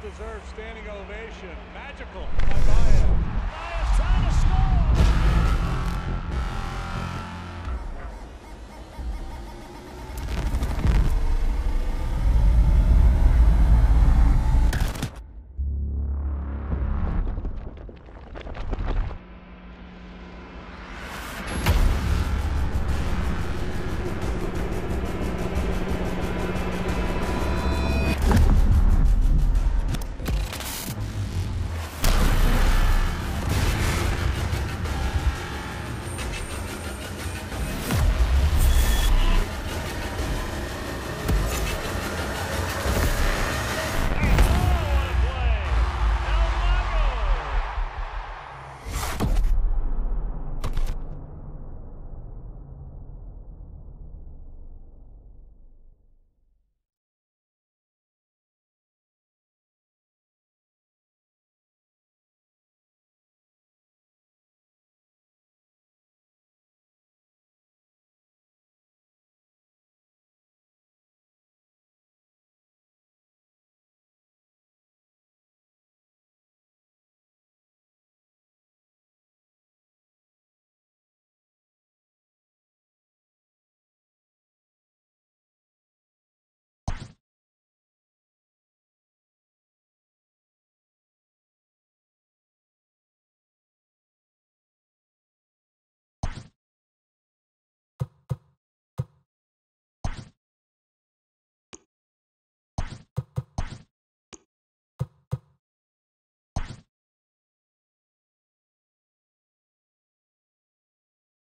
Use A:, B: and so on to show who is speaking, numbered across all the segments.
A: well-deserved standing ovation. Magical by Baez. Baez trying to score!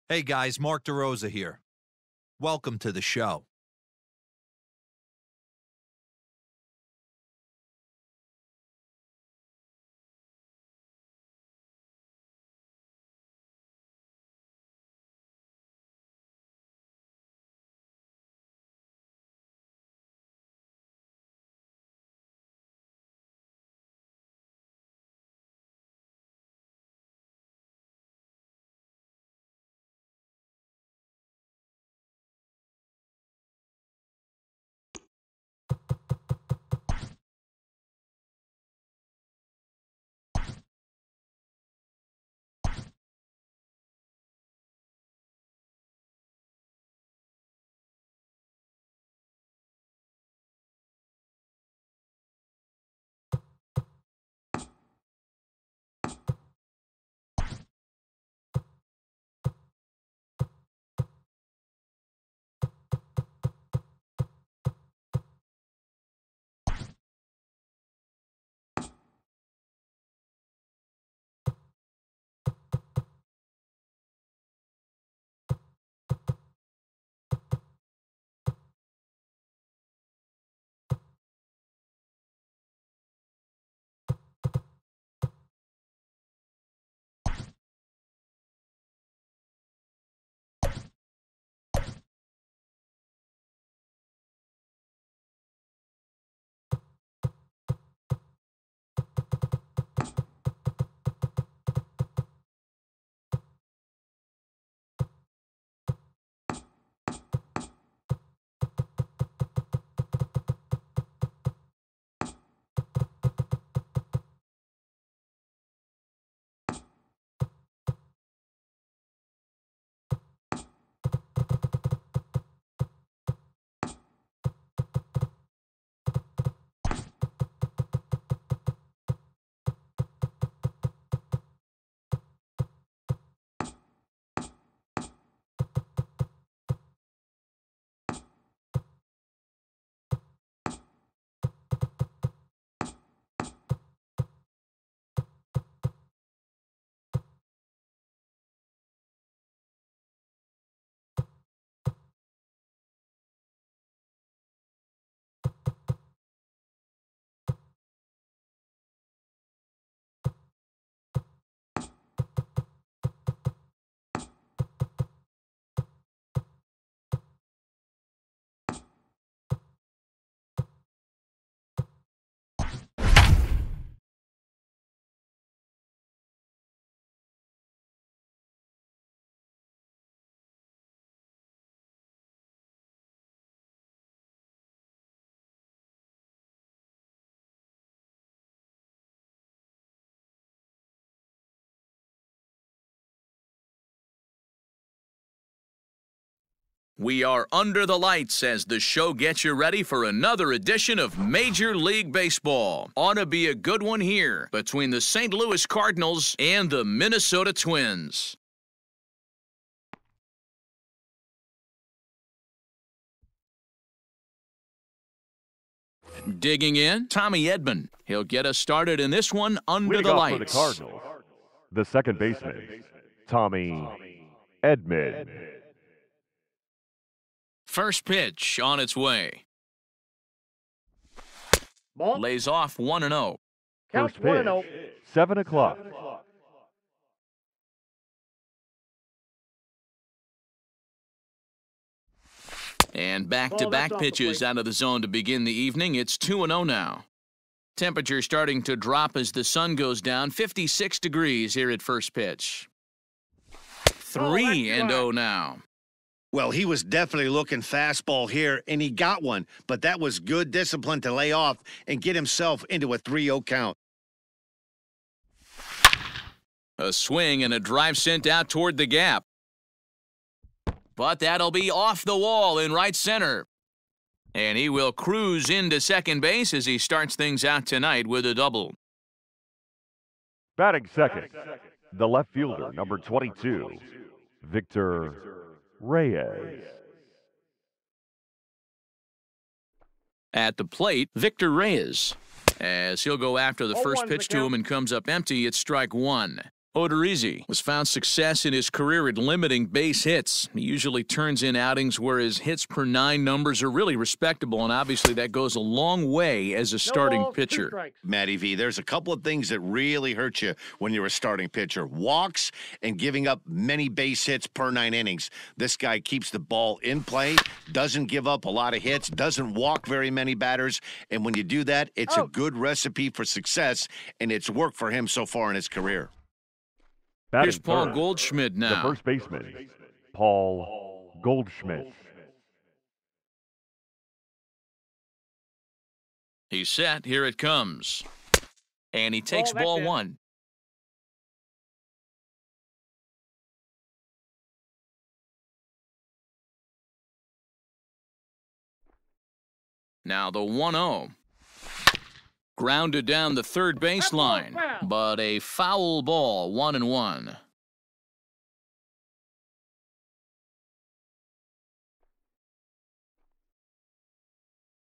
B: Hey guys, Mark DeRosa here. Welcome to the show.
C: We are under the lights as the show gets you ready for another edition of Major League Baseball. Ought to be a good one here between the St. Louis Cardinals and the Minnesota Twins. Digging in, Tommy Edman. He'll get us started in this one under the lights.
D: For the Cardinals, the second baseman, Tommy Edman.
C: First pitch on its way.
E: Ball.
C: Lays off 1-0.
D: First pitch, 7 o'clock.
C: And back-to-back pitches out of the zone to begin the evening. It's 2-0 now. Temperature starting to drop as the sun goes down. 56 degrees here at first pitch. 3-0 now.
F: Well, he was definitely looking fastball here, and he got one. But that was good discipline to lay off and get himself into a 3-0 count.
C: A swing and a drive sent out toward the gap. But that'll be off the wall in right center. And he will cruise into second base as he starts things out tonight with a double.
D: Batting second, the left fielder, number 22, Victor Reyes.
C: At the plate, Victor Reyes. As he'll go after the first pitch to him and comes up empty, it's strike one. Odorizzi has found success in his career at limiting base hits. He usually turns in outings where his hits per 9 numbers are really respectable, and obviously that goes a long way as a starting pitcher.
F: Matty V, there's a couple of things that really hurt you when you're a starting pitcher. Walks and giving up many base hits per 9 innings. This guy keeps the ball in play, doesn't give up a lot of hits, doesn't walk very many batters, and when you do that, it's a good recipe for success, and it's worked for him so far in his career.
C: Here's Paul Goldschmidt now.
D: The first baseman, Paul Goldschmidt.
C: He's set. Here it comes. And he takes ball one. Now the 1-0. Grounded down the third baseline, but a foul ball, 1-1.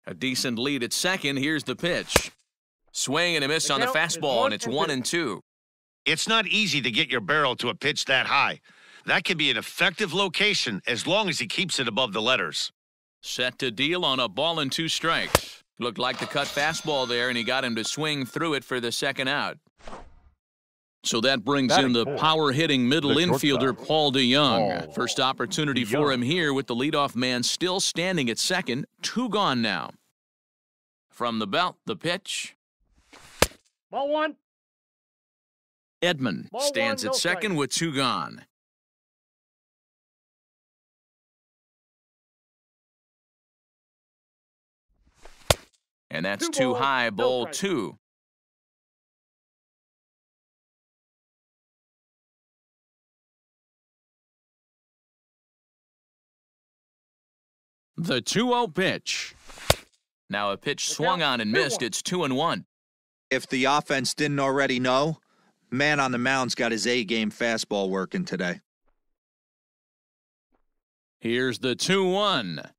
C: A decent lead at second. Here's the pitch. Swing and a miss on the fastball, and it's 1-2.
F: It's not easy to get your barrel to a pitch that high. That could be an effective location as long as he keeps it above the letters.
C: Set to deal on a ball and 2 strikes. Looked like the cut fastball there, and he got him to swing through it for the second out. So that brings in the power-hitting middle infielder, Paul DeYoung. First opportunity for him here with the leadoff man still standing at second. 2 gone now. From the belt, the pitch.
E: Ball one.
C: Edman stands at second with 2 gone. And that's too high, ball 2. The 2-0 pitch. Now a pitch swung on and missed. It's 2-1.
B: If the offense didn't already know, man on the mound's got his A-game fastball working today.
C: Here's the 2-1.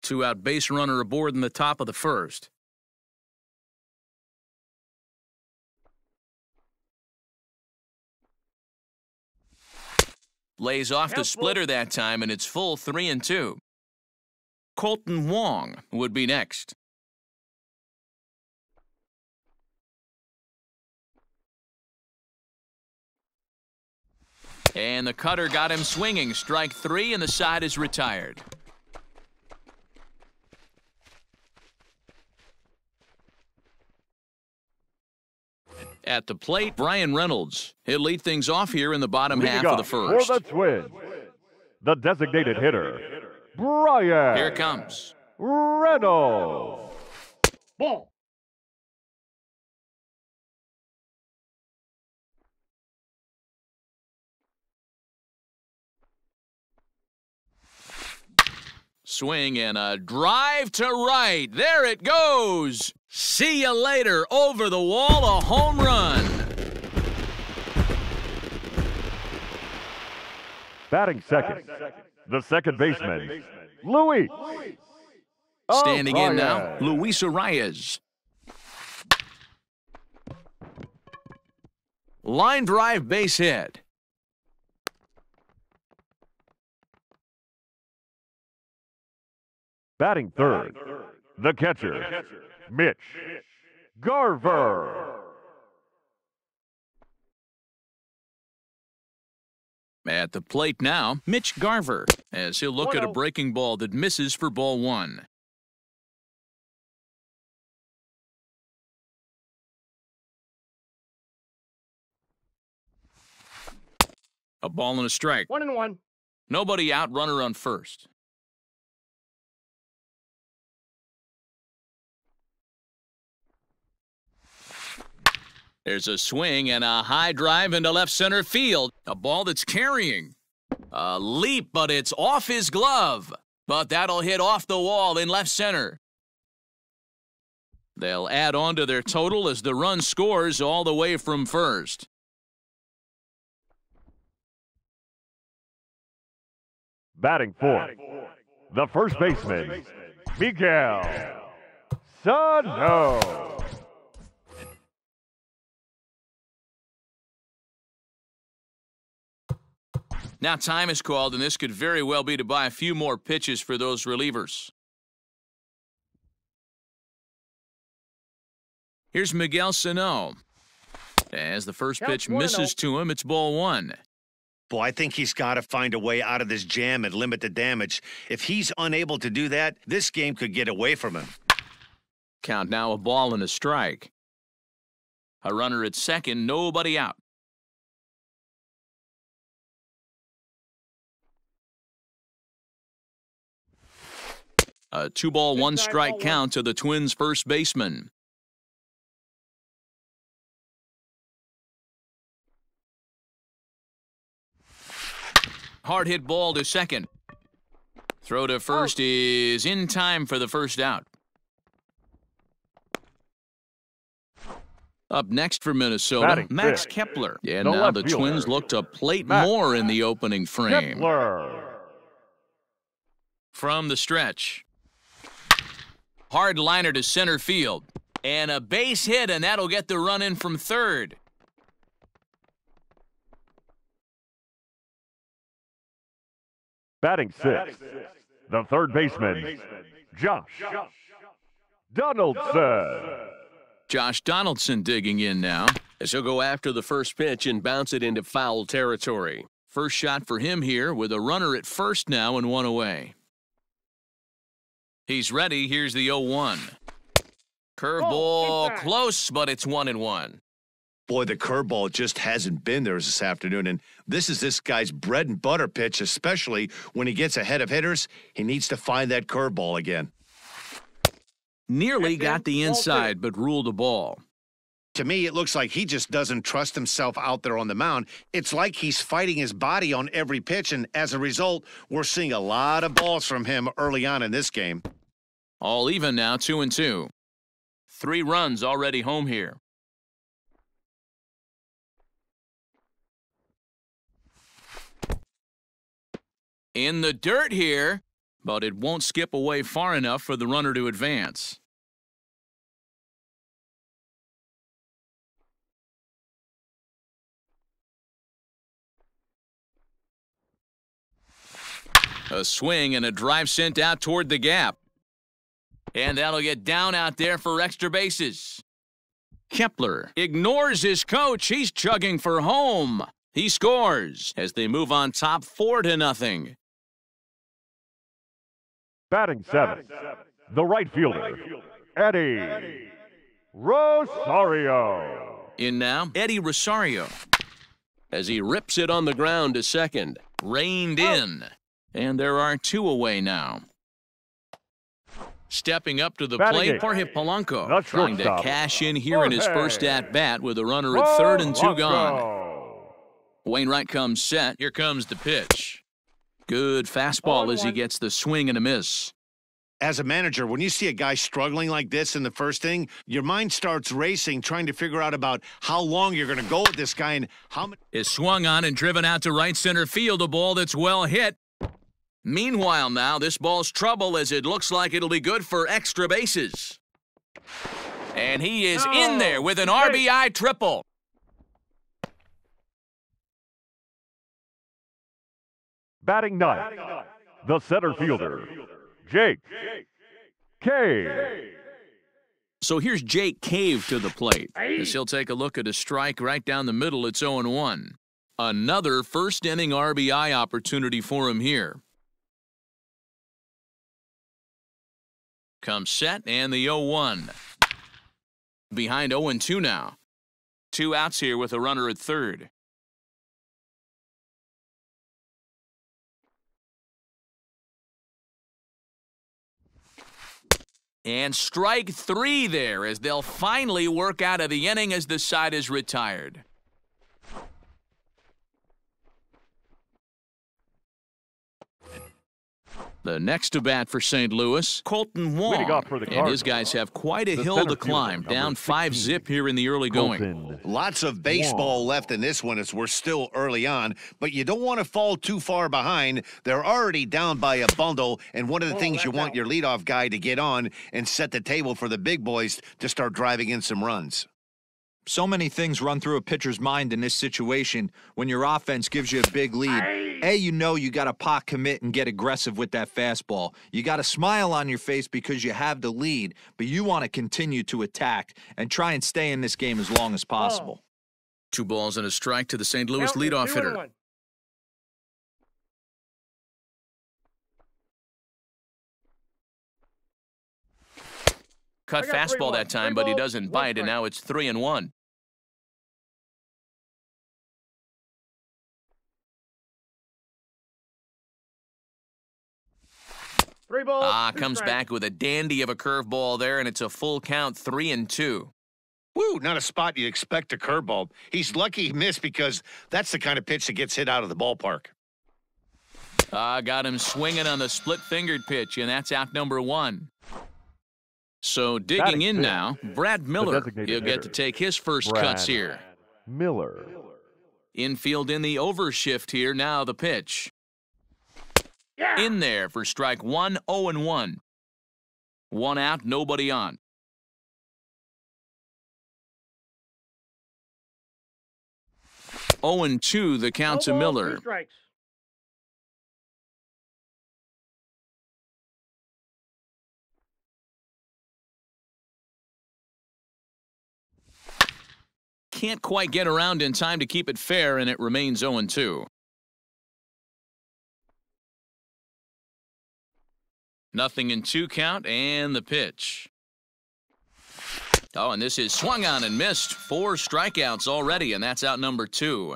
C: 2-out base runner aboard in the top of the first. Lays off the splitter that time, and it's full 3-2. Colton Wong would be next. And the cutter got him swinging. Strike 3, and the side is retired. At the plate, Brian Reynolds. He'll lead things off here in the bottom half of the first.
D: For the Twins, the designated hitter, Brian.
C: Here it comes.
D: Reynolds.
E: Ball.
C: swing and a drive to right. There it goes. See you later. Over the wall, a home run.
D: Batting second, the second baseman, Luis.
C: Standing in now, Luis Arias. Line drive base hit.
D: Batting third, the catcher, Mitch Garver.
C: At the plate now, Mitch Garver, as he'll look at a breaking ball that misses for ball one. A ball and a strike.
E: 1-1.
C: Nobody out, runner on first. There's a swing and a high drive into left center field. A ball that's carrying. A leap, but it's off his glove. But that'll hit off the wall in left center. They'll add on to their total as the run scores all the way from first.
D: Batting fourth, the first baseman, Miguel Sano.
C: Now time is called, and this could very well be to buy a few more pitches for those relievers. Here's Miguel Sano. As the first pitch misses to him, it's ball one.
F: Boy, I think he's got to find a way out of this jam and limit the damage. If he's unable to do that, this game could get away from him.
C: Count now, a ball and a strike. A runner at second, nobody out. A 2-ball, 1-strike count to the Twins' first baseman. Hard hit ball to second. Throw to first is in time for the first out. Up next for Minnesota, Max Kepler. And now the Twins look to plate more in the opening frame. From the stretch. Hard liner to center field. And a base hit, and that'll get the run in from third.
D: Batting sixth, the third baseman, Josh Donaldson.
C: Josh Donaldson digging in now, as he'll go after the first pitch and bounce it into foul territory. First shot for him here with a runner at first now and one away. He's ready. Here's the 0-1. Curveball close, but it's 1-1.
F: Boy, the curveball just hasn't been there this afternoon, and this is this guy's bread and butter pitch, especially when he gets ahead of hitters. He needs to find that curveball again.
C: Nearly got the inside, but ruled a ball.
F: To me, it looks like he just doesn't trust himself out there on the mound. It's like he's fighting his body on every pitch, and as a result, we're seeing a lot of balls from him early on in this game.
C: All even now, 2-2. 3 runs already home here. In the dirt here, but it won't skip away far enough for the runner to advance. A swing and a drive sent out toward the gap. And that'll get down out there for extra bases. Kepler ignores his coach. He's chugging for home. He scores as they move on top 4-0.
D: Batting seventh, the right fielder, Eddie Rosario.
C: In now, Eddie Rosario. As he rips it on the ground to second. Reined in. And there are 2 away now. Stepping up to the plate, Jorge Polanco trying to cash in here in his first at-bat with a runner at third and 2 gone. Wainwright comes set. Here comes the pitch. Good fastball as he gets the swing and a miss.
F: As a manager, when you see a guy struggling like this in the first inning, your mind starts racing, trying to figure out about how long you're going to go with this guy and how much.
C: Is swung on and driven out to right center field, a ball that's well hit. Meanwhile now, this ball's trouble as it looks like it'll be good for extra bases. And he is in there with an RBI triple.
D: Batting ninth, the center fielder, Jake Cave.
C: So here's Jake Cave to the plate. As he'll take a look at a strike right down the middle. It's 0-1. Another first inning RBI opportunity for him here. Comes set and the 0-1. Behind 0-2 now. 2 outs here with a runner at third. And strike 3 there as they'll finally work out of the inning as the side is retired. The next to bat for St. Louis, Colton Wong. And his guys have quite a hill to climb, down 5-zip here in the early going.
F: Lots of baseball left in this one as we're still early on, but you don't want to fall too far behind. They're already down by a bundle, and one of the things you want your leadoff guy to get on and set the table for the big boys to start driving in some runs.
B: So many things run through a pitcher's mind in this situation when your offense gives you a big lead. A, you know you got to pot commit and get aggressive with that fastball. You got a smile on your face because you have the lead, but you want to continue to attack and try and stay in this game as long as possible.
C: 2 balls and a strike to the St. Louis leadoff hitter. Cut fastball that time, but he doesn't bite, and now it's 3-1. Comes back with a dandy of a curveball there, and it's a full count, 3-2.
F: Woo, not a spot you'd expect a curveball. He's lucky he missed because that's the kind of pitch that gets hit out of the ballpark.
C: Got him swinging on the split-fingered pitch, and that's out number 1. So digging in now, Brad Miller. He'll get to take his first cuts here.
D: Miller.
C: Infield in the overshift here. Now the pitch. In there for strike 1, 0-1. 1 out, nobody on. Oh and 2 the count to Miller. Can't quite get around in time to keep it fair, and it remains 0-2. Nothing in 2 count, and the pitch. Oh, and this is swung on and missed. 4 strikeouts already, and that's out number 2.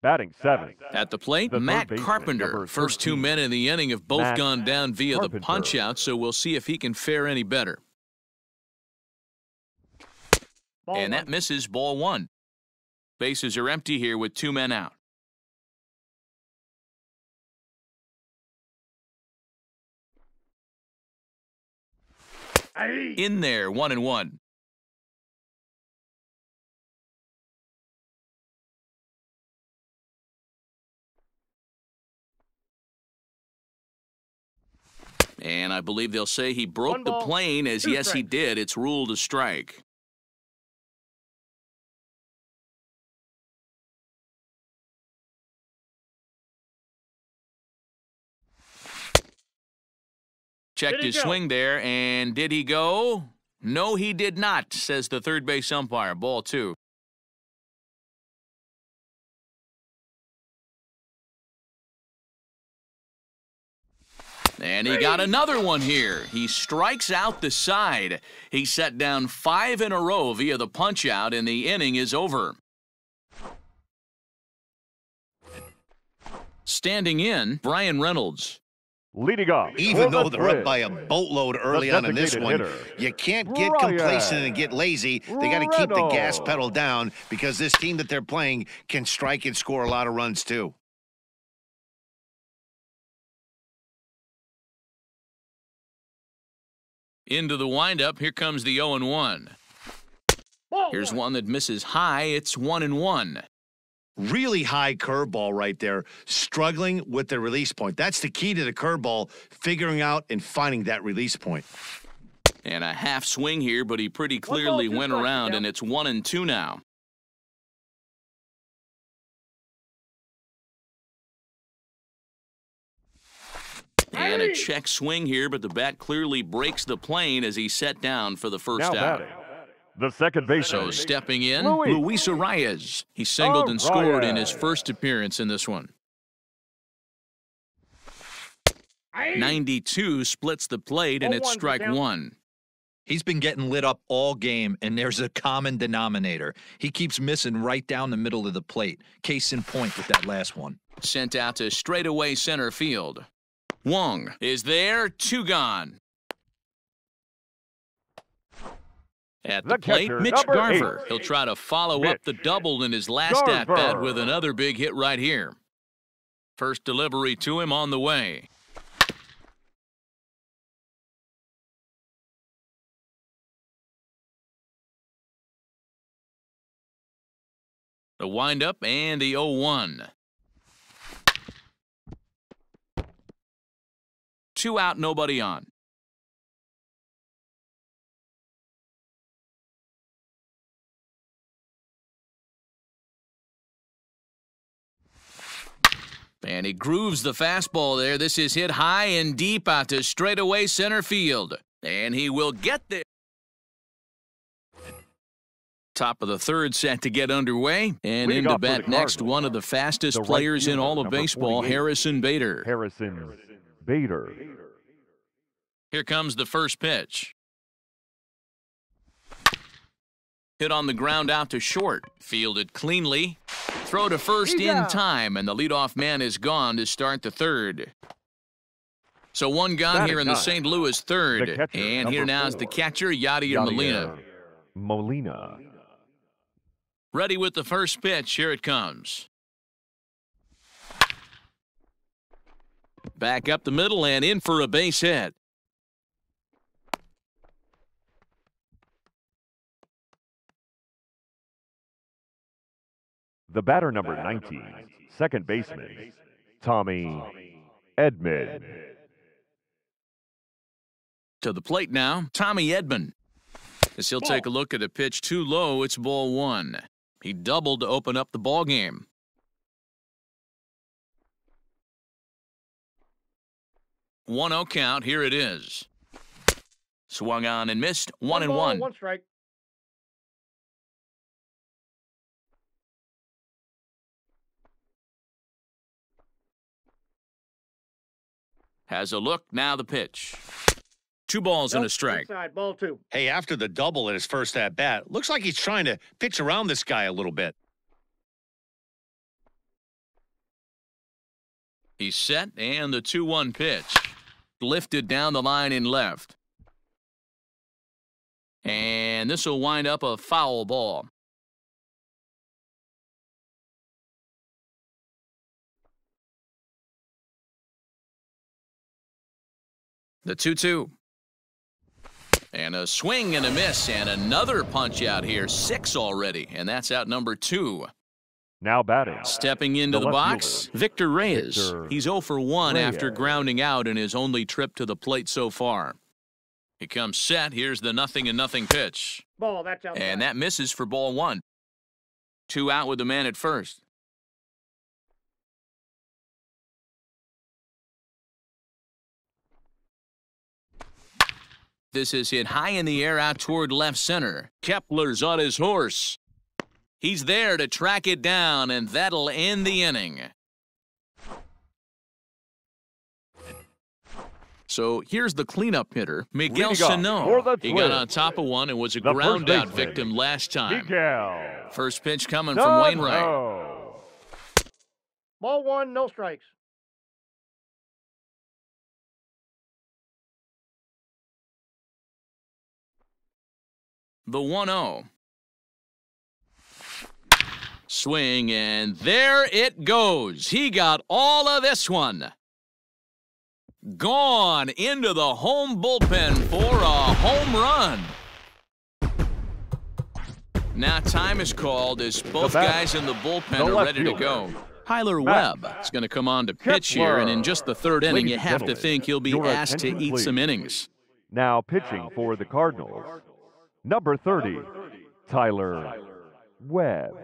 D: Batting 7th.
C: At the plate, Matt Carpenter. First 2 men in the inning have both gone down via the punch-out, so we'll see if he can fare any better. And that misses, ball 1. Bases are empty here with 2 men out. In there, 1-1. And I believe they'll say he broke the plane, as yes, he did. It's ruled a strike. Checked his swing there, and did he go? No, he did not, says the third base umpire. Ball 2. And he got another one here. He strikes out the side. He set down 5 in a row via the punch-out, and the inning is over. Standing in, Brian Reynolds.
D: Leading off.
F: Even though they're up by a boatload early on in this one, you can't get complacent and get lazy. They got to keep the gas pedal down because this team that they're playing can strike and score a lot of runs too.
C: Into the windup, here comes the 0-1. Here's one that misses high. It's 1-1.
F: Really high curveball right there, struggling with the release point. That's the key to the curveball, figuring out and finding that release point.
C: And a half swing here, but he pretty clearly went around, and it's 1-2 now. And a check swing here, but the bat clearly breaks the plane as he set down for the first out.
D: Batting, the second baseman.
C: So stepping in, Luis Arias. He singled and scored in his first appearance in this one. 92 splits the plate, and it's strike one.
B: He's been getting lit up all game, and there's a common denominator. He keeps missing right down the middle of the plate. Case in point with that last one.
C: Sent out to straightaway center field. Wong is there, 2 gone. At the plate,
D: catcher,
C: Mitch
D: number
C: Garver.
D: 8.
C: He'll try to follow up the double in his last
D: Garver.
C: at-bat with another big hit right here. First delivery to him on the way. The windup and the 0-1. 2 out, nobody on. And he grooves the fastball there. This is hit high and deep out to straightaway center field. And he will get there. Top of the third set to get underway. And into bat next, one of the fastest players in all of baseball, Harrison Bader.
D: Harrison Bader.
C: Here comes the first pitch. Hit on the ground out to short. Fielded cleanly. Throw to first in time, and the leadoff man is gone to start the third. So one gone here in the St. Louis third.
D: Catcher,
C: and here now is the catcher, Yadier
D: Molina.
C: Ready with the first pitch. Here it comes. Back up the middle and in for a base hit.
D: The batter, number 19, second baseman, Tommy Edman.
C: To the plate now, Tommy Edman. As he'll take a look at a pitch too low, it's ball one. He doubled to open up the ball game. One 0 count, here it is. Swung on and missed, 1-1.
E: 1 strike.
C: Has a look, now the pitch. 2 balls and a strike.
E: Inside, ball 2.
F: Hey, after the double in his first at-bat, looks like he's trying to pitch around this guy a little bit.
C: He's set, and the 2-1 pitch. Lifted down the line in left. And this will wind up a foul ball. The 2-2. And a swing and a miss, and another punch out here. 6 already, and that's out number 2.
D: Now batting.
C: Stepping into the box, Victor Reyes. He's 0 for 1 after grounding out in his only trip to the plate so far. He comes set. Here's the 0-0 pitch.
E: Ball, that's out.
C: And that misses for ball 1. 2 out with the man at first. This is hit high in the air out toward left center. Kepler's on his horse. He's there to track it down, and that'll end the inning. So here's the cleanup hitter, Miguel Sano. He got on top of one and was a ground-out victim last time. First pitch coming from Wainwright.
E: Ball 1, no strikes.
C: The 1-0. Swing, and there it goes. He got all of this one. Gone into the home bullpen for a home run. Now time is called as both guys in the bullpen are ready to go. Tyler Webb is going to come on to pitch here, and in just the third inning, you have to think he'll be asked to eat some innings.
D: Now pitching for the Cardinals, number 30, Tyler Webb.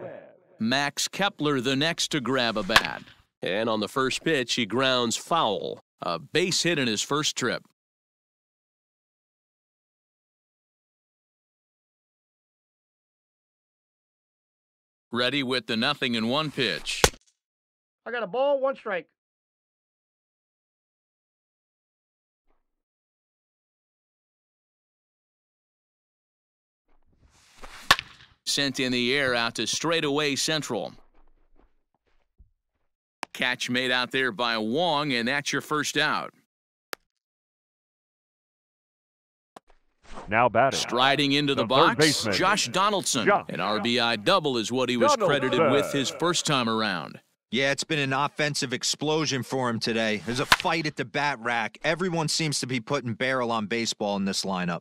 C: Max Kepler the next to grab a bat. And on the first pitch, he grounds foul. A base hit in his first trip. Ready with the 0-1 pitch.
E: I got a ball, 1 strike.
C: Sent in the air out to straightaway central. Catch made out there by Wong, and that's your first out.
D: Now batting.
C: Striding into the box, Josh Donaldson. An RBI double is what he was credited with his first time around.
B: Yeah, it's been an offensive explosion for him today. There's a fight at the bat rack. Everyone seems to be putting barrel on baseball in this lineup.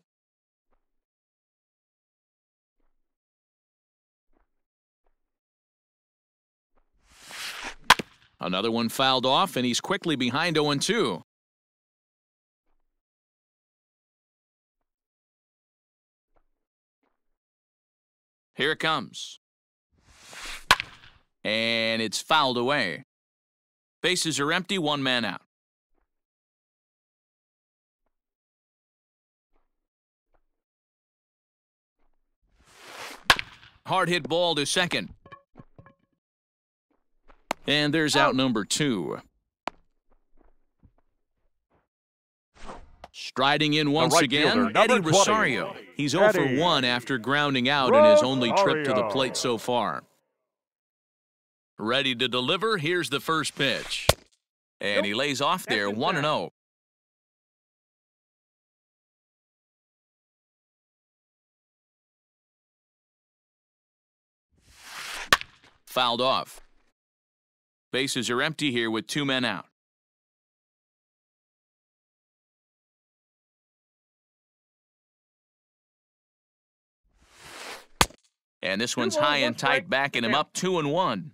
C: Another one fouled off, and he's quickly behind 0-2. Here it comes. And it's fouled away. Bases are empty, 1 man out. Hard hit ball to second. And there's out number 2. Striding in once again, Eddie Rosario. He's 0 for 1 after grounding out in his only trip to the plate so far. Ready to deliver, here's the first pitch. And he lays off there, 1-0. Fouled off. Bases are empty here with 2 men out. And this one's high and tight, backing him up 2-1.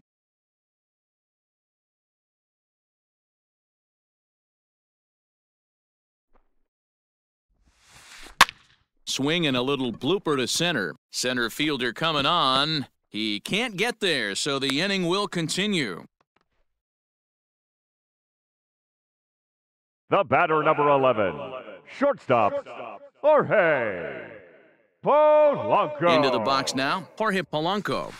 C: Swing and a little blooper to center. Center fielder coming on. He can't get there, so the inning will continue.
D: The batter, number 11, shortstop, Jorge Polanco.
C: Into the box now, Jorge Polanco.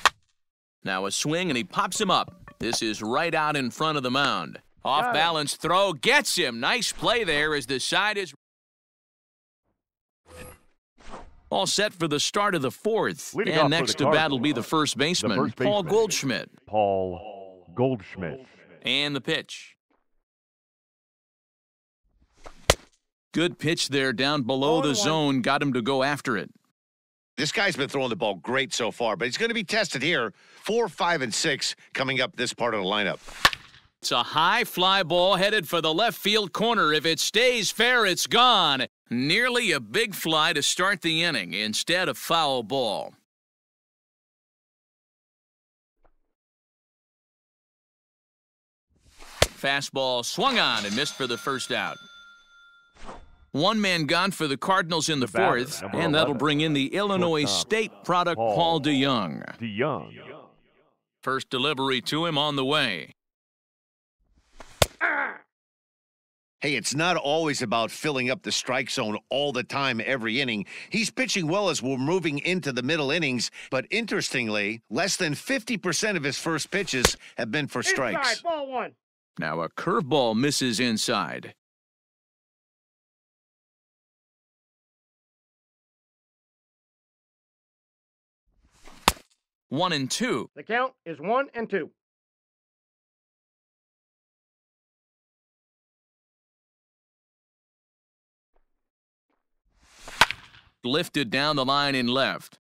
C: Now a swing, and he pops him up. This is right out in front of the mound. Off-balance throw gets him. Nice play there as the side is all set for the start of the 4th. And next to bat will be the first baseman, Paul Goldschmidt.
D: Paul Goldschmidt.
C: And the pitch. Good pitch there down below the zone. Got him to go after it.
F: This guy's been throwing the ball great so far, but he's going to be tested here. 4, 5, and 6 coming up this part of the lineup.
C: It's a high fly ball headed for the left field corner. If it stays fair, it's gone. Nearly a big fly to start the inning. Instead, a foul ball. Fastball swung on and missed for the first out. 1 man gone for the Cardinals in the 4th, and that'll bring in the Illinois State product, Paul DeYoung. First delivery to him on the way.
F: Hey, it's not always about filling up the strike zone all the time, every inning. He's pitching well as we're moving into the middle innings, but interestingly, less than 50% of his first pitches have been for strikes.
E: Inside, ball 1.
C: Now a curveball misses inside. One and two.
E: The count is 1-2.
C: Lifted down the line in left.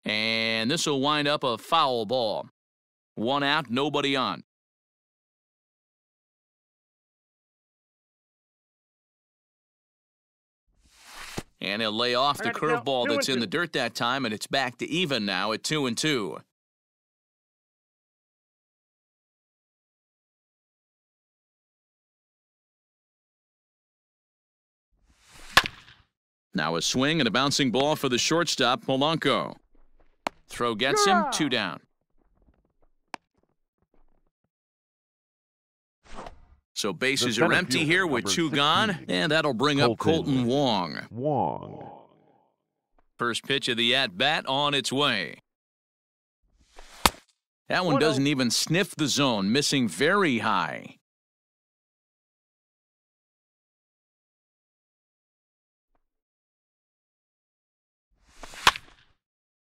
C: And this will wind up a foul ball. 1 out, nobody on. And he'll lay off the
E: I got to count.
C: curveball
E: 2
C: that's
E: and
C: in the
E: 2.
C: dirt that time, and it's back to even now at 2-2. Now a swing and a bouncing ball for the shortstop, Polanco. Throw gets him, 2 down. So bases are empty here with 2 gone, and that'll bring up Colton Wong. First pitch of the at-bat on its way. That one doesn't even sniff the zone, missing very high.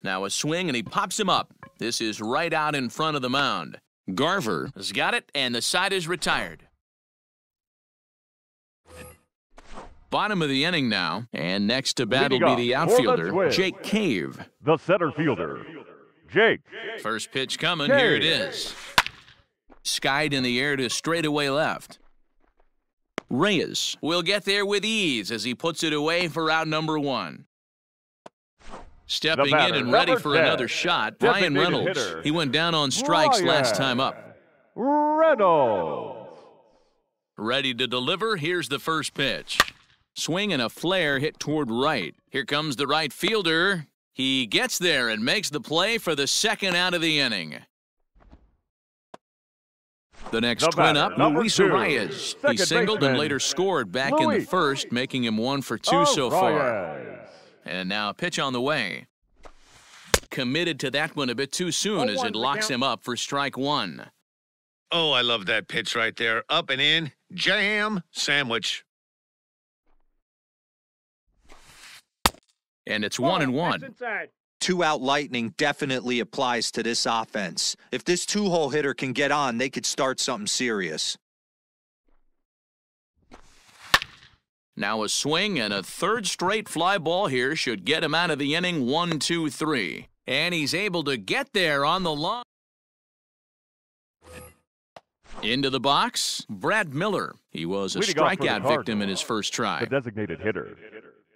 C: Now a swing, and he pops him up. This is right out in front of the mound. Garver has got it, and the side is retired. Bottom of the inning now, and next to bat will be the outfielder, Jake Cave.
D: The center fielder, Jake.
C: First pitch coming, here it is. Skied in the air to straightaway left. Reyes will get there with ease as he puts it away for out number 1. Stepping in and ready for another shot, Brian Reynolds. He went down on strikes last time up.
D: Reynolds.
C: Ready to deliver, here's the first pitch. Swing and a flare hit toward right. Here comes the right fielder. He gets there and makes the play for the second out of the inning. The next twin up, Luis Arias. He singled and later scored back in the first, making him 1 for 2 so far. And now a pitch on the way. Committed to that one a bit too soon as it locks him up for strike 1.
F: Oh, I love that pitch right there. Up and in, jam, sandwich.
C: And it's 1-1.
B: 2-out lightning definitely applies to this offense. If this 2-hole hitter can get on, they could start something serious.
C: Now a swing and a third straight fly ball here should get him out of the inning 1-2-3. And he's able to get there on the line. Into the box, Brad Miller. He was a strikeout victim in his first try.
D: The designated hitter,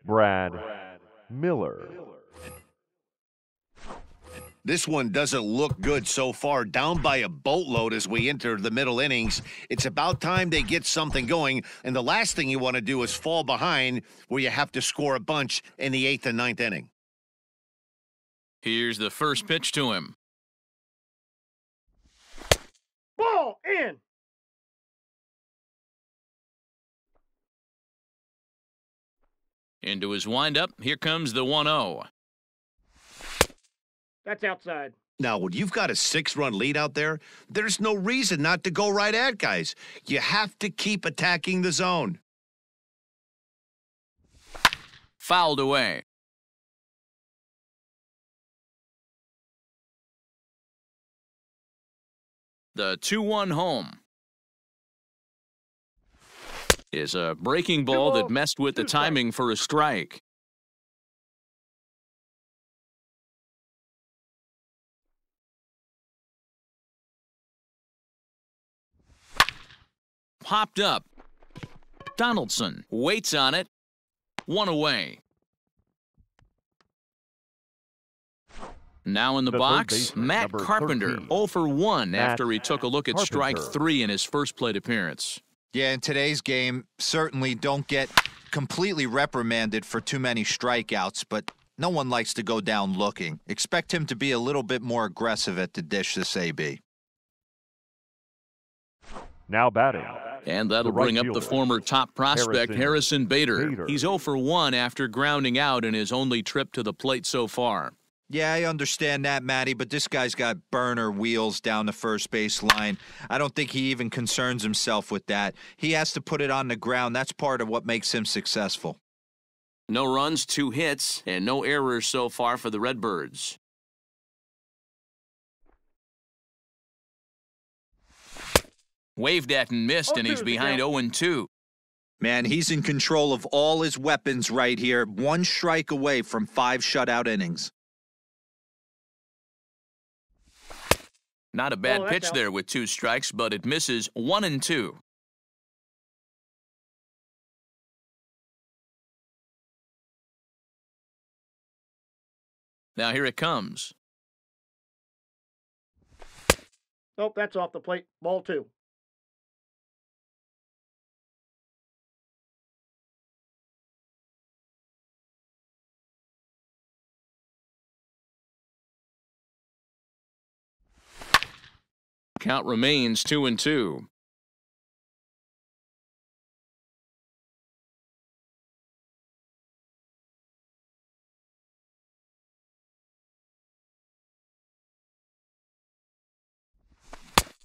D: Brad Miller.
F: This one doesn't look good so far. Down by a boatload as we enter the middle innings. It's about time they get something going. And the last thing you want to do is fall behind where you have to score a bunch in the 8th and 9th inning.
C: Here's the first pitch to him.
E: Ball in.
C: Into his windup. Here comes the 1-0.
E: That's outside.
F: Now, when you've got a 6-run lead out there, there's no reason not to go right at guys. You have to keep attacking the zone.
C: Fouled away. The 2-1 home is a breaking ball that messed with the timing for a strike. Popped up. Donaldson waits on it. 1 away. Now in the box, Matt Carpenter, 0 for 1 after he took a look at strike 3 in his first plate appearance.
B: Yeah, in today's game, certainly don't get completely reprimanded for too many strikeouts, but no one likes to go down looking. Expect him to be a little bit more aggressive at the dish this AB.
D: Now batting.
C: And that'll bring up the former top prospect, Harrison Bader. He's 0 for 1 after grounding out in his only trip to the plate so far.
B: Yeah, I understand that, Matty, but this guy's got burner wheels down the first base line. I don't think he even concerns himself with that. He has to put it on the ground. That's part of what makes him successful.
C: No runs, 2 hits, and no errors so far for the Redbirds. Waved at and missed, and he's behind 0-2.
B: Man, he's in control of all his weapons right here. 1 strike away from 5 shutout innings.
C: Not a bad pitch there with 2 strikes, but it misses 1-2. Now here it comes.
E: Nope, that's off the plate. Ball 2.
C: Count remains 2-2.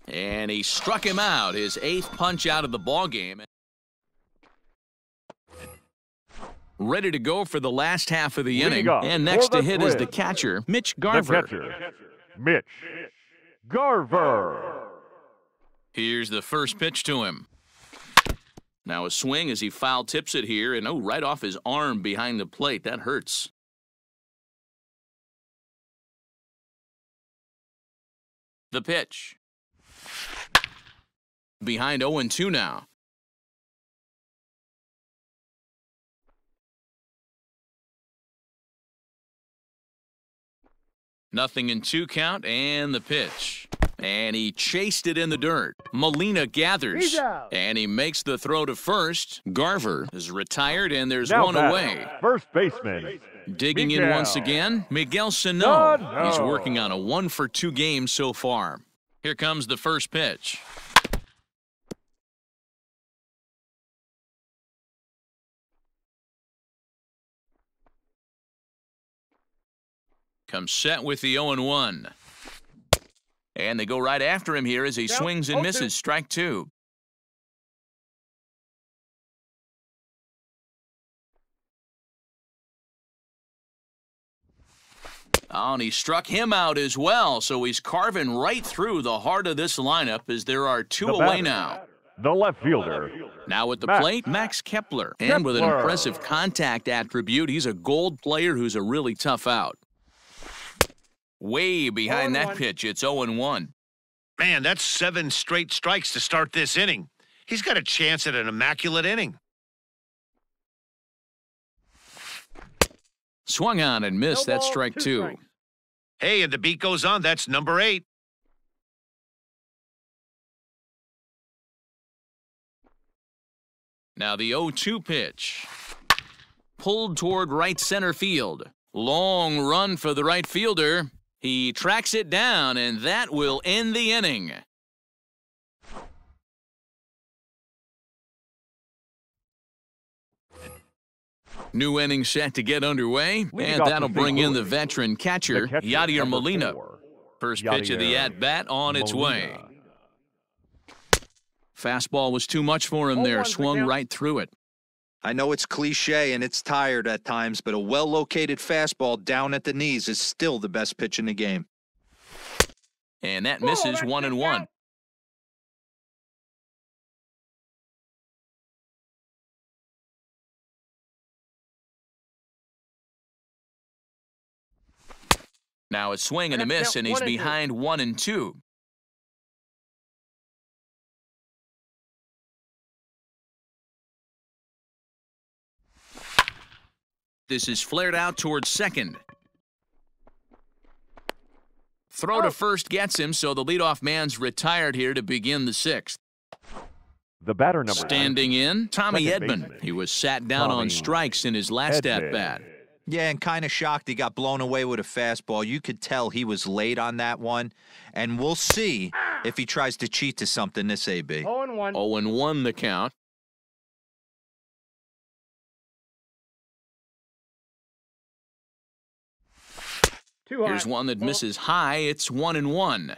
C: And he struck him out, his 8th punch out of the ballgame. Ready to go for the last half of the inning. And next to hit is the catcher, Mitch Garver.
D: Mitch Garver.
C: Here's the first pitch to him. Now a swing as he foul tips it here, and right off his arm behind the plate. That hurts. The pitch. Behind 0-2 now. Nothing in 2 count, and the pitch. And he chased it in the dirt. Molina gathers, and he makes the throw to first. Garver is retired, and there's one away.
D: First baseman.
C: Digging in once again, Miguel Sano. He's working on a 1-for-2 game so far. Here comes the first pitch. Comes set with the 0-1. And they go right after him here as he swings and misses. Strike 2. Oh, and he struck him out as well, so he's carving right through the heart of this lineup as there are 2 away now.
D: The left fielder.
C: Now at the plate, Max Kepler. And with an impressive contact attribute, he's a gold player who's a really tough out. Way behind that pitch, it's 0-1.
F: Man, that's 7 straight strikes to start this inning. He's got a chance at an immaculate inning.
C: Swung on and missed. That's strike 2.
F: Hey, and the beat goes on. That's number 8.
C: Now the 0-2 pitch. Pulled toward right center field. Long run for the right fielder. He tracks it down, and that will end the inning. New inning set to get underway, and that'll bring in the veteran catcher, Yadier Molina. First pitch of the at-bat on its way. Fastball was too much for him there, swung right through it.
B: I know it's cliche and it's tired at times, but a well-located fastball down at the knees is still the best pitch in the game.
C: And that misses 1-1. Now a swing and a miss, and he's behind 1-2. This is flared out towards second. Throw to first gets him, so the leadoff man's retired here to begin the 6th.
D: The batter number
C: Standing
D: 9.
C: In, Tommy Edman.
D: Baseman.
C: He was sat down on strikes in his last at-bat.
B: Yeah, and kind of shocked he got blown away with a fastball. You could tell he was late on that one. And we'll see if he tries to cheat to something this AB.
E: 0-1.
C: 0-1 the count. Here's one that misses high. It's 1-1.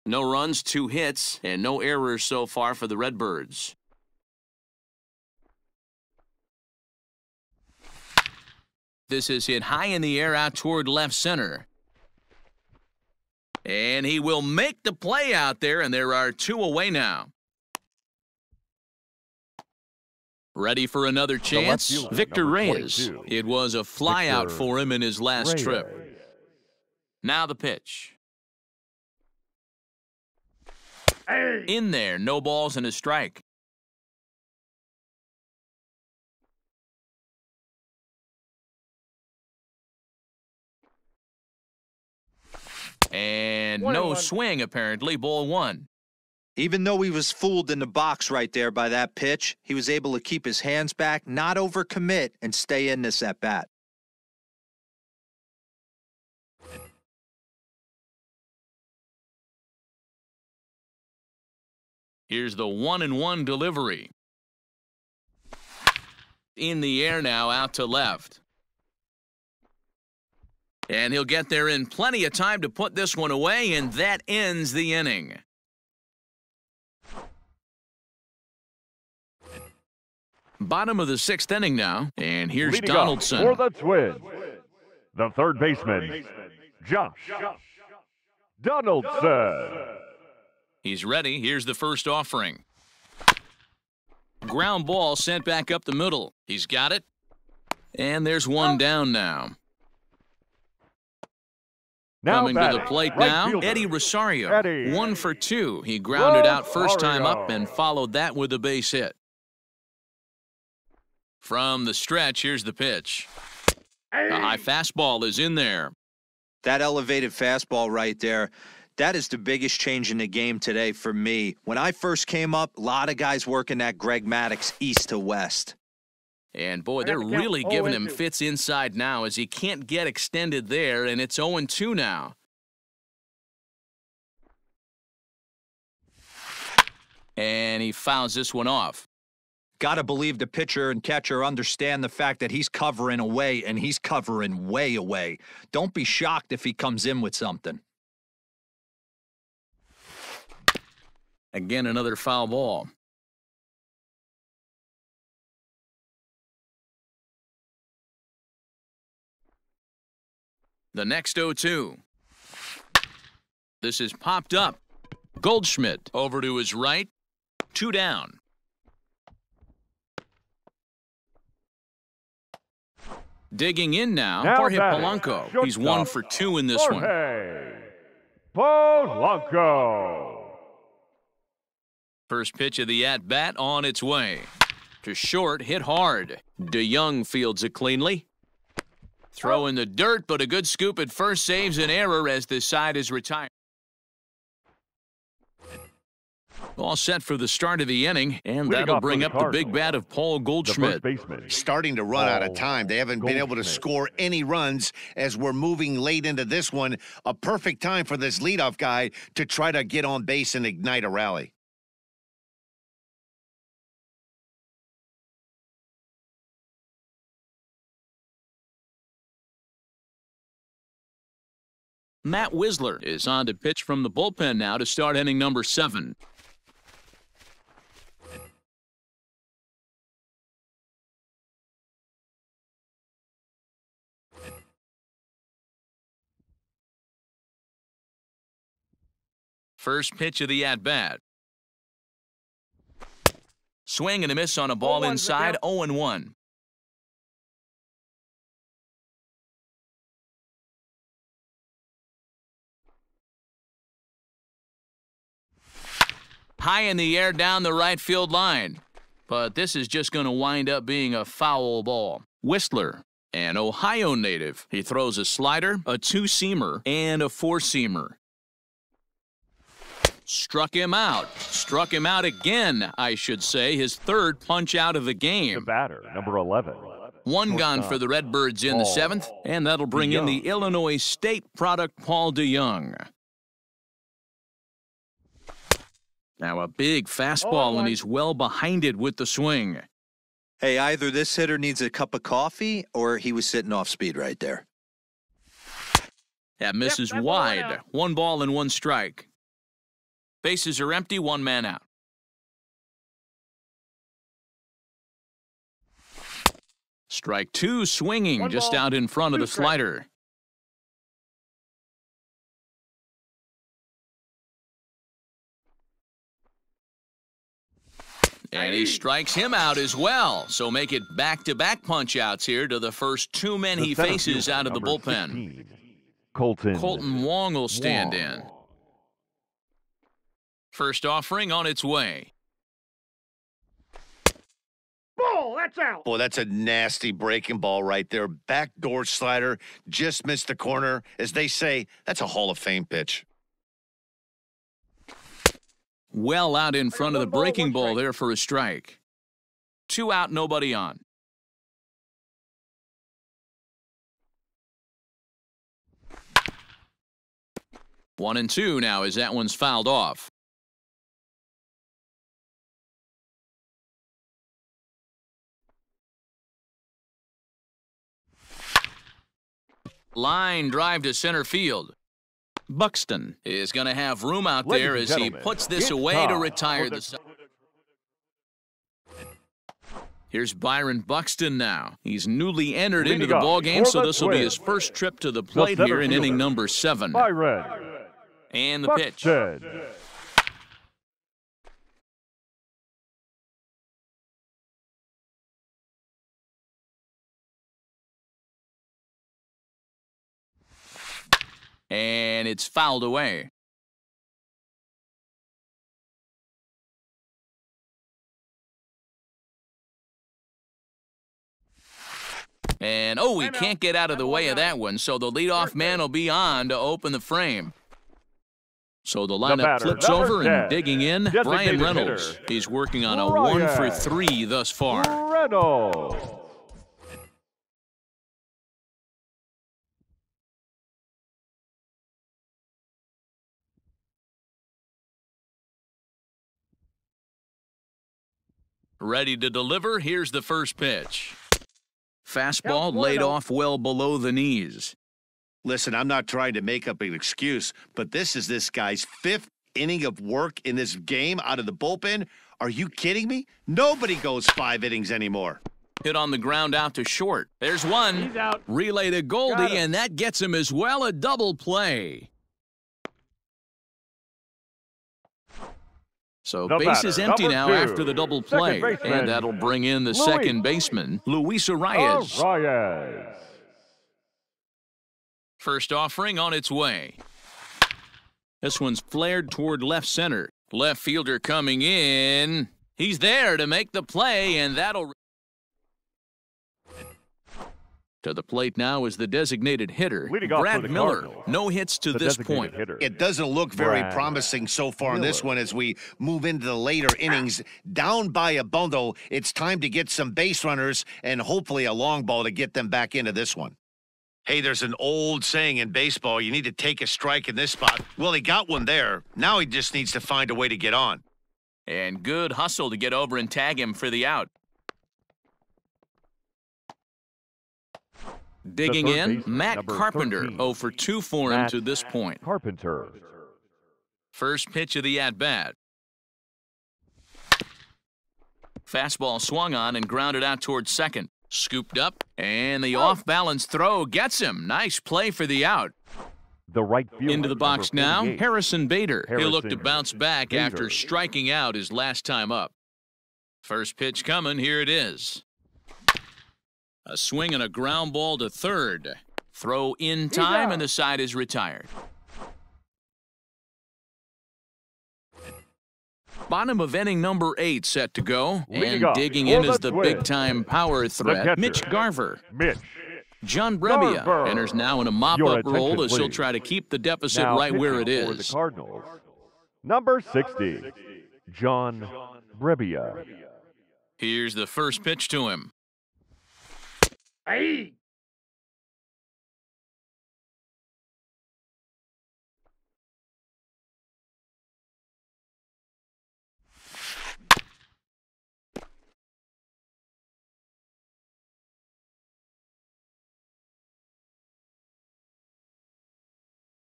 C: No runs, 2 hits, and no errors so far for the Redbirds. This is hit high in the air out toward left center. And he will make the play out there, and there are 2 away now. Ready for another chance? Victor Reyes. It was a flyout for him in his last trip. Now the pitch. In there, no balls and a strike. And no swing, apparently. Ball 1.
B: Even though he was fooled in the box right there by that pitch, he was able to keep his hands back, not overcommit, and stay in this at-bat.
C: Here's the 1-1 delivery. In the air now, out to left. And he'll get there in plenty of time to put this one away, and that ends the inning. Bottom of the 6th inning now, and here's
D: Leading
C: Donaldson.
D: for the Twins, the third baseman, Josh Donaldson.
C: He's ready. Here's the first offering. Ground ball sent back up the middle. He's got it. And there's one down now. Coming to the plate now, Eddie Rosario. 1 for 2. He grounded out first time up and followed that with a base hit. From the stretch, here's the pitch. A high fastball is in there.
B: That elevated fastball right there, that is the biggest change in the game today for me. When I first came up, a lot of guys working that Greg Maddux east to west.
C: And, boy, they're really giving him fits inside now as he can't get extended there, and it's 0-2 now. And he fouls this one off.
B: Got to believe the pitcher and catcher understand the fact that he's covering away, and he's covering way away. Don't be shocked if he comes in with something.
C: Again, another foul ball. The next 0-2. This is popped up. Goldschmidt over to his right. 2 down. Digging in now, Jorge Polanco. He's 1 for 2 in this one.
D: Polanco.
C: First pitch of the at-bat on its way. To short, hit hard. DeYoung fields it cleanly. Throw in the dirt, but a good scoop at first saves an error as this side is retired. All set for the start of the inning, and that'll bring up the big bat of Paul Goldschmidt.
F: Starting to run out of time. They haven't been able to score any runs as we're moving late into this one. A perfect time for this leadoff guy to try to get on base and ignite a rally.
C: Matt Wisler is on to pitch from the bullpen now to start inning number 7. First pitch of the at-bat. Swing and a miss on a ball inside, 0-1. High in the air down the right field line. But this is just going to wind up being a foul ball. Whistler, an Ohio native. He throws a slider, a 2-seamer, and a 4-seamer. Struck him out. Struck him out again, I should say. His 3rd punch out of the game.
D: The batter, number 11.
C: 1 gone for the Redbirds in the 7th, and that'll bring in the Illinois State product, Paul DeYoung. Now a big fastball, and he's well behind it with the swing.
B: Hey, either this hitter needs a cup of coffee or he was sitting off speed right there.
C: That misses wide. 1 ball and 1 strike. Bases are empty, 1 man out. Strike 2 swinging just out in front of the slider. And he strikes him out as well. So make it back-to-back punch-outs here to the first 2 men he faces out of the bullpen.
D: 16,
C: Colton Wong will stand in. First offering on its way.
E: Ball, that's out.
F: Boy, that's a nasty breaking ball right there. Backdoor slider, just missed the corner. As they say, that's a Hall of Fame pitch.
C: Well out in front of the breaking ball there for a strike. 2 out, nobody on. One and two now as that one's fouled off. Line drive to center field. Buxton is going to have room out there as he puts this away to retire the side. Here's Byron Buxton now. He's newly entered into the ballgame, so this will be his first trip to the plate here in inning number 7.
D: Byron.
C: And the pitch. And it's fouled away. And, oh, he can't get out of the way of that one, so the leadoff man will be on to open the frame. So the lineup flips over and digging in, Brian Reynolds. He's working on a 1-for-3 thus far.
D: Reynolds.
C: Ready to deliver, here's the first pitch. Fastball laid off well below the knees.
F: Listen, I'm not trying to make up an excuse, but this is this guy's 5th inning of work in this game out of the bullpen. Are you kidding me? Nobody goes 5 innings anymore.
C: Hit on the ground out to short. There's one.
E: He's out.
C: Relay to Goldie, and that gets him as well, a double play. So base is empty now after the double play, and that'll bring in the second baseman, Luis Arias. First offering on its way. This one's flared toward left center. Left fielder coming in. He's there to make the play, and that'll... To the plate now is the designated hitter, Brad Miller. No hits to this point.
F: It doesn't look very promising so far in this one as we move into the later innings. Down by a bundle, it's time to get some base runners and hopefully a long ball to get them back into this one. Hey, there's an old saying in baseball, you need to take a strike in this spot. Well, he got one there. Now he just needs to find a way to get on.
C: And good hustle to get over and tag him for the out. Digging in, Matt Carpenter, 0 for 2 for him to this point.
D: Carpenter.
C: First pitch of the at-bat. Fastball swung on and grounded out towards second. Scooped up, and the off-balance throw gets him. Nice play for the out.
D: The right fielder,
C: into the box now, Harrison Bader. He'll look to bounce back
D: Bader.
C: after striking out his last time up. First pitch coming, here it is. A swing and a ground ball to third. Throw in time, and the side is retired. Bottom of inning number 8 set to go. And digging in is the big-time power threat, Mitch Garver. John Brebbia enters now in a mop-up role as he'll try to keep the deficit right where it is.
D: The Cardinals, number 60, John Brebbia.
C: Here's the first pitch to him.
E: Hey!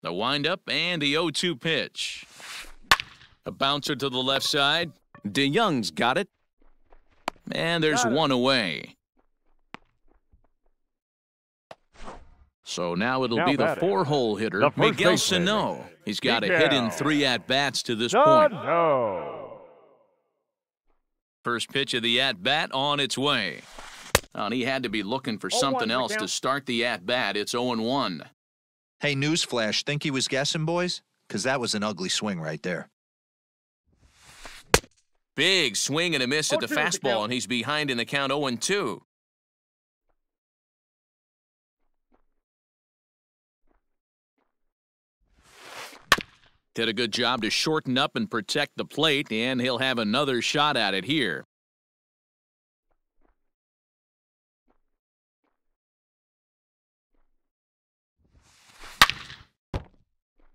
C: The windup and the 0-2 pitch. A bouncer to the left side. DeYoung's got it. And there's one away. So now it'll be the 4-hole hitter, Miguel Sano. He's got a hit in 3 at-bats to this point. First pitch of the at-bat on its way. And he had to be looking for something else to start the at-bat. It's 0-1.
B: Hey, newsflash, think he was guessing, boys? Because that was an ugly swing right there.
C: Big swing and a miss at the fastball, and he's behind in the count 0-2. Did a good job to shorten up and protect the plate, and he'll have another shot at it here.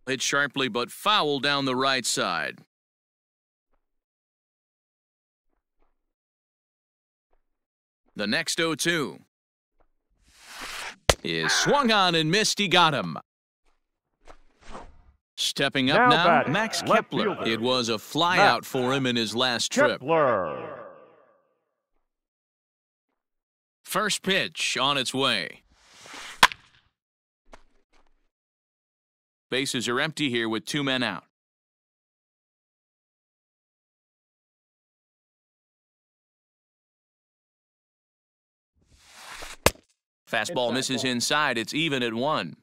C: Hit sharply but foul down the right side. The next 0-2 is swung on and missed. He got him. Stepping up now, Max Kepler. It was a flyout for him in his last trip. First pitch on its way. Bases are empty here with 2 men out. Fastball misses inside. It's even at 1.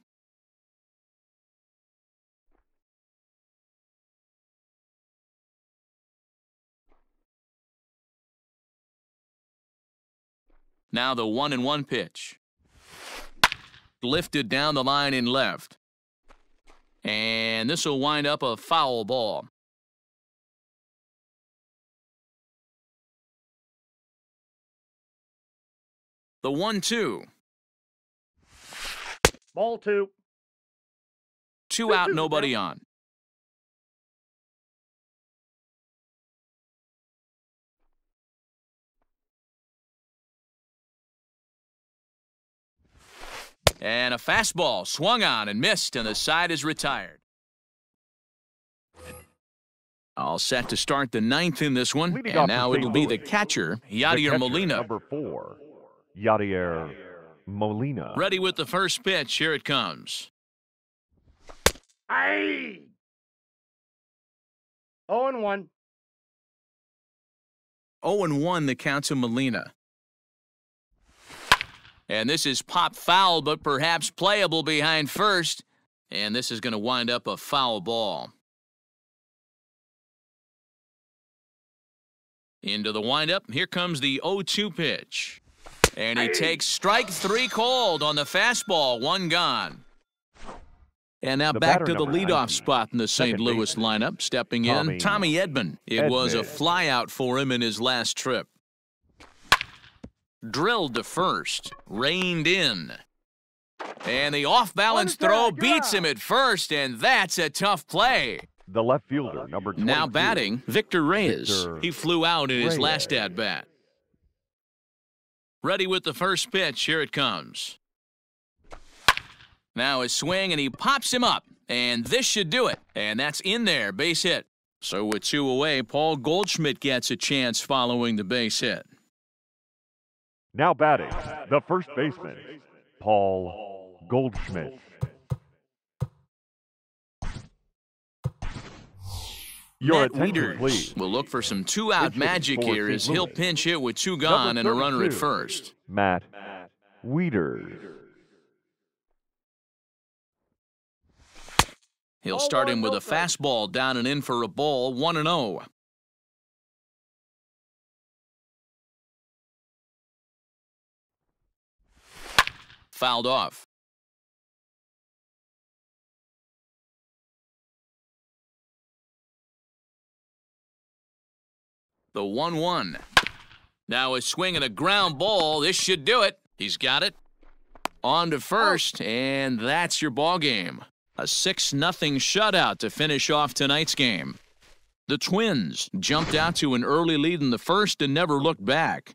C: Now the 1-1 pitch. Lifted down the line in left. And this will wind up a foul ball. The 1-2.
E: Ball 2.
C: 2 out, nobody on. And a fastball swung on and missed, and the side is retired. All set to start the 9th in this one, and now it'll be the catcher, Yadier Molina.
D: Number 4, Yadier Molina.
C: Ready with the first pitch. Here it comes.
E: Aye. 0-1.
C: 0-1 the count to Molina. And this is pop foul, but perhaps playable behind first. And this is going to wind up a foul ball. Into the windup. Here comes the 0-2 pitch. And he takes strike 3 called on the fastball. 1 gone. And now back to the leadoff spot in the St. Louis lineup. Stepping in, Tommy Edman. It was a flyout for him in his last trip. Drilled to first, reined in. And the off-balance throw beats him at first, and that's a tough play.
D: The left fielder, number 22.
C: Now batting, Victor Reyes. He flew out in his last at-bat. Ready with the first pitch. Here it comes. Now a swing, and he pops him up. And this should do it. And that's in there, base hit. So with 2 away, Paul Goldschmidt gets a chance following the base hit.
D: Now batting, the first baseman, Paul Goldschmidt. Your attention, please.
C: Will look for some 2-out magic here as he'll pinch hit with 2 gone and a runner at first.
D: Matt Wieters.
C: He'll start him with a fastball down and in for a ball, 1-0. Fouled off. The 1-1. Now a swing and a ground ball. This should do it. He's got it. On to first, and that's your ball game. A 6-0 shutout to finish off tonight's game. The Twins jumped out to an early lead in the first and never looked back.